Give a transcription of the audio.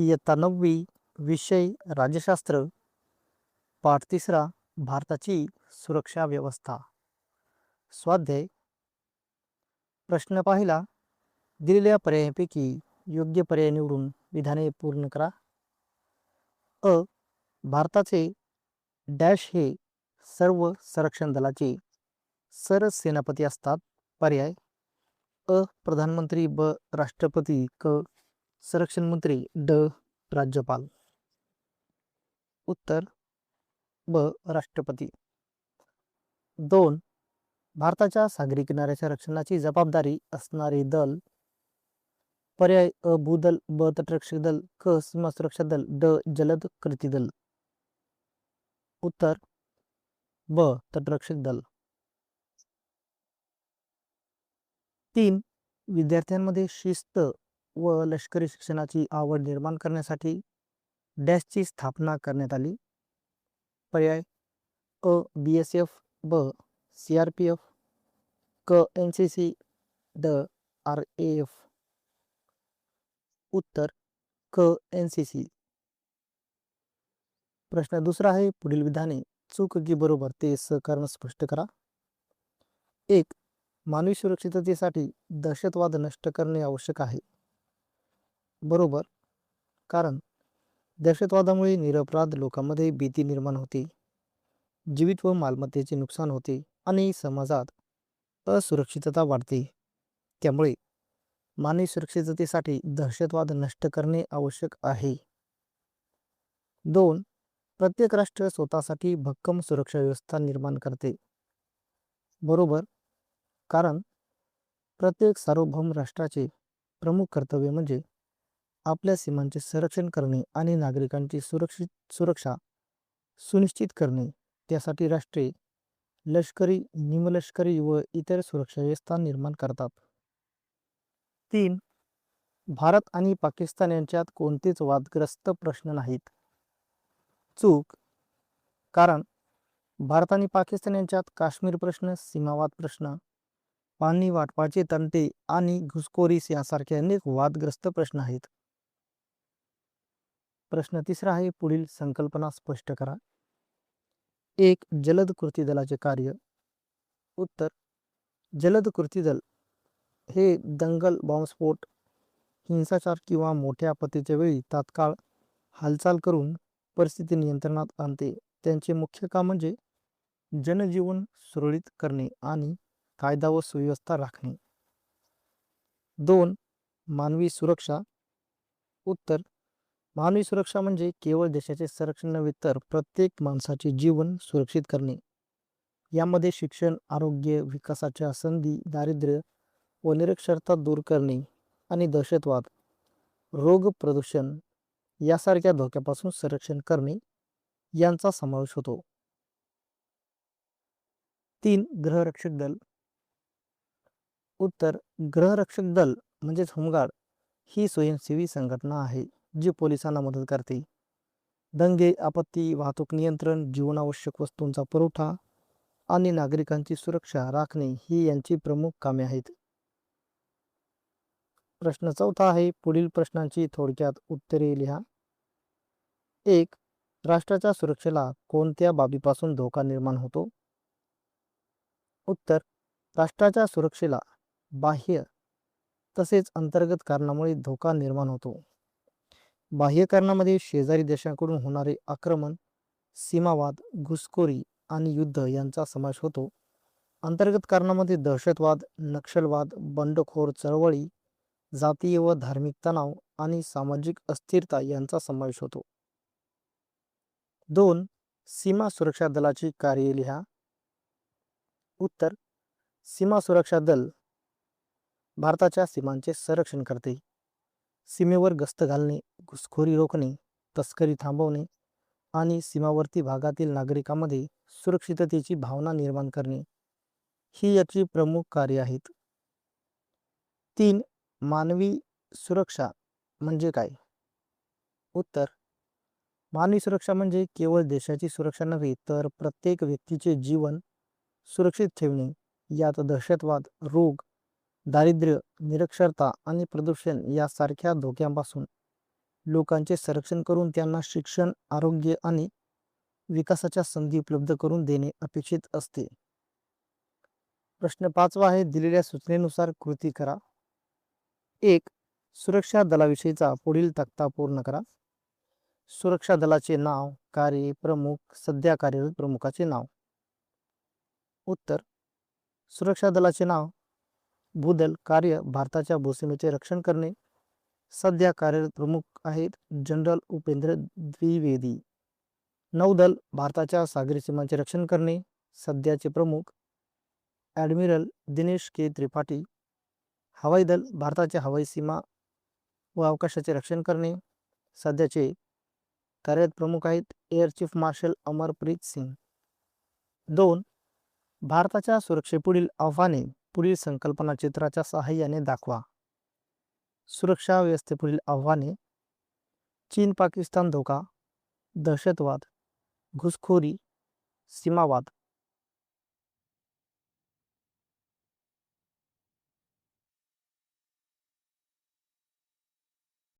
इयत्ता 9वी विषय राज्यशास्त्र पाठ 3 भारताची सुरक्षा व्यवस्था स्वाध्याय प्रश्न पाहिला दिलेल्या पर्यायांपैकी योग्य पर्याय निवडून विधाने पूर्ण करा. अ भारताचे डॅश हे सर्व संरक्षण दलाचे सरसेनापती असतात. पर्याय अ प्रधानमंत्री, ब राष्ट्रपती, क संरक्षण मंत्री, ड राज्यपाल. उत्तर ब राष्ट्रपती. 2 भारताच्या सागरी किनाऱ्याच्या रक्षणाची जबाबदारी असणारे दल. पर्याय अ भूदल, ब तटरक्षक दल, क सीमा सुरक्षा दल, ड जलद कृती दल. उत्तर ब तटरक्षक दल. 3 विद्यार्थ्यांमध्ये शिस्त व लष्करी शिक्षणाची आवड निर्माण करण्यासाठी डॅशची स्थापना करण्यात आली. पर्याय अ BSF, ब CRPF, क NCC, ड RAF. उत्तर क NCC. प्रश्न दुसरा आहे पुढील विधाने चूक की बरोबर ते सहकारण स्पष्ट करा. 1 मानवी सुरक्षिततेसाठी दहशतवाद नष्ट करणे आवश्यक आहे. बरोबर, कारण दहशतवादामुळे निरपराध लोकांमध्ये भीती निर्माण होते, जीवित व मालमत्तेचे नुकसान होते आणि समाजात असुरक्षितता वाढते. त्यामुळे मानवी सुरक्षिततेसाठी दहशतवाद नष्ट करणे आवश्यक आहे. 2 प्रत्येक राष्ट्र स्वतःसाठी भक्कम सुरक्षा व्यवस्था निर्माण करते. बरोबर, कारण प्रत्येक सार्वभौम राष्ट्राचे प्रमुख कर्तव्य म्हणजे आपल्या सीमांचे संरक्षण करणे आणि नागरिकांची सुरक्षा सुनिश्चित करणे. त्यासाठी राष्ट्रे लष्करी, निमलष्करी व इतर सुरक्षा व्यवस्था निर्माण करतात. 3 भारत आणि पाकिस्तान यांच्यात कोणतेच वादग्रस्त प्रश्न नाहीत. चूक, कारण भारत आणि पाकिस्तान यांच्यात काश्मीर प्रश्न, सीमावाद प्रश्न, पाणी वाटपाचे तंटे आणि घुसखोरी यासारखे अनेक वादग्रस्त प्रश्न आहेत. प्रश्न तिसरा आहे पुढील संकल्पना स्पष्ट करा. 1 जलद कृती दलाचे कार्य. उत्तर जलद कृती दल हे दंगल, बॉम्बस्फोट, हिंसाचार किंवा मोठ्या आपत्तीच्या वेळी तात्काळ हालचाल करून परिस्थिती नियंत्रणात आणते. त्यांचे मुख्य काम म्हणजे जनजीवन सुरळीत करणे आणि कायदा व सुव्यवस्था राखणे. 2 मानवी सुरक्षा. उत्तर मानवी सुरक्षा म्हणजे केवळ देशाचे संरक्षण नव्हे तर प्रत्येक माणसाचे जीवन सुरक्षित करणे. यामध्ये शिक्षण, आरोग्य, विकासाच्या संधी, दारिद्र्य व निरक्षरता दूर करणे आणि दहशतवाद, रोग, प्रदूषण यासारख्या धोक्यापासून संरक्षण करणे यांचा समावेश होतो. 3 गृहरक्षक दल. उत्तर गृहरक्षक दल म्हणजेच होमगार्ड ही स्वयंसेवी संघटना आहे जी पोलिसांना मदत करते. दंगे, आपत्ती, वाहतूक नियंत्रण, जीवनावश्यक वस्तूंचा पुरवठा आणि नागरिकांची सुरक्षा राखणे ही यांची प्रमुख कामे आहेत. प्रश्न चौथा आहे पुढील प्रश्नांची थोडक्यात उत्तरे लिहा. 1 राष्ट्राच्या सुरक्षेला कोणत्या बाबीपासून धोका निर्माण होतो? उत्तर राष्ट्राच्या सुरक्षेला बाह्य तसेच अंतर्गत कारणामुळे धोका निर्माण होतो. बाह्य कारणामध्ये शेजारी देशांकडून होणारे आक्रमण, सीमावाद, घुसखोरी आणि युद्ध यांचा समावेश होतो. अंतर्गत कारणामध्ये दहशतवाद, नक्षलवाद, बंडखोर चळवळी, जातीय व धार्मिक तणाव आणि सामाजिक अस्थिरता यांचा समावेश होतो. 2 सीमा सुरक्षा दलाची कार्ये लिहा. उत्तर सीमा सुरक्षा दल भारताच्या सीमांचे संरक्षण करते. सीमेवर गस्त घालणे, घुसखोरी रोखणे, तस्करी थांबवणे आणि सीमावर्ती भागातील नागरिकांमध्ये सुरक्षिततेची भावना निर्माण करणे ही याची प्रमुख कार्ये आहेत. 3 मानवी सुरक्षा म्हणजे काय? उत्तर मानवी सुरक्षा म्हणजे केवळ देशाची सुरक्षा नव्हे तर प्रत्येक व्यक्तीचे जीवन सुरक्षित ठेवणे. यात दहशतवाद, रोग, दारिद्र्य, निरक्षरता आणि प्रदूषण यासारख्या धोक्यांपासून लोकांचे संरक्षण करून त्यांना शिक्षण, आरोग्य आणि विकासाच्या संधी उपलब्ध करून देणे अपेक्षित असते. प्रश्न 5वा आहे, दिलेल्या सूचनेनुसार कृती करा. 1. सुरक्षा दलाविषयीचा पुढील तक्ता पूर्ण करा. सुरक्षा दलाचे नाव, कार्य, प्रमुख, सध्या कार्यरत प्रमुखाचे नाव. उत्तर: सुरक्षा दलाचे नाव: भूदल. कार्य: भारताच्या भूसीमेचे रक्षण करणे. सध्या कार्यरत प्रमुख आहेत जनरल उपेंद्र द्विवेदी. नौदल: भारताच्या सागरी सीमांचे रक्षण करणे. सध्याचे प्रमुख ॲडमिरल दिनेश के त्रिपाठी. हवाई दल: भारताच्या हवाई सीमा व अवकाशाचे रक्षण करणे. सध्याचे कार्यरत प्रमुख आहेत air chief marshal Amarpreet Singh. 2. भारताच्या सुरक्षेपुढील आव्हाने पुढील संकल्पना चित्राच्या सहाय्याने दाखवा. सुरक्षा व्यवस्थेपुढील आव्हाने: चीन पाकिस्तान धोका, दहशतवाद, घुसखोरी, सीमावाद.